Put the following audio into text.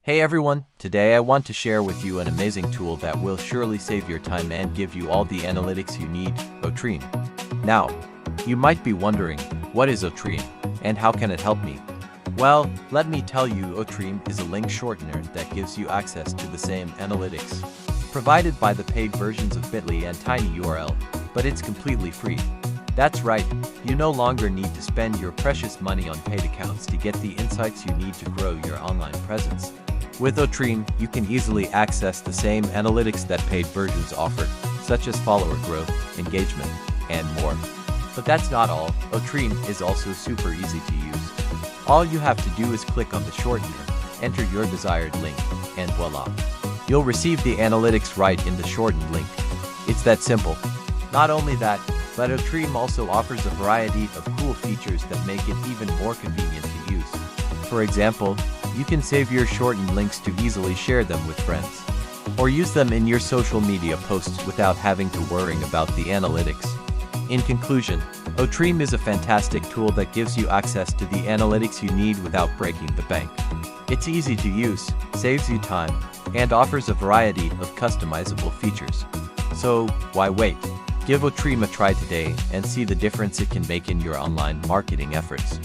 Hey everyone, today I want to share with you an amazing tool that will surely save your time and give you all the analytics you need, Otreme. Now, you might be wondering, what is Otreme, and how can it help me? Well, let me tell you, Otreme is a link shortener that gives you access to the same analytics provided by the paid versions of Bitly and TinyURL, but it's completely free. That's right, you no longer need to spend your precious money on paid accounts to get the insights you need to grow your online presence. With Otreme, you can easily access the same analytics that paid versions offer, such as follower growth, engagement, and more. But that's not all. Otreme is also super easy to use. All you have to do is click on the shortener, enter your desired link, and voila! You'll receive the analytics right in the shortened link. It's that simple. Not only that, but Otreme also offers a variety of cool features that make it even more convenient to use. For example, you can save your shortened links to easily share them with friends, or use them in your social media posts without having to worry about the analytics. In conclusion, Otreme is a fantastic tool that gives you access to the analytics you need without breaking the bank. It's easy to use, saves you time, and offers a variety of customizable features. So, why wait? Give Otreme a try today and see the difference it can make in your online marketing efforts.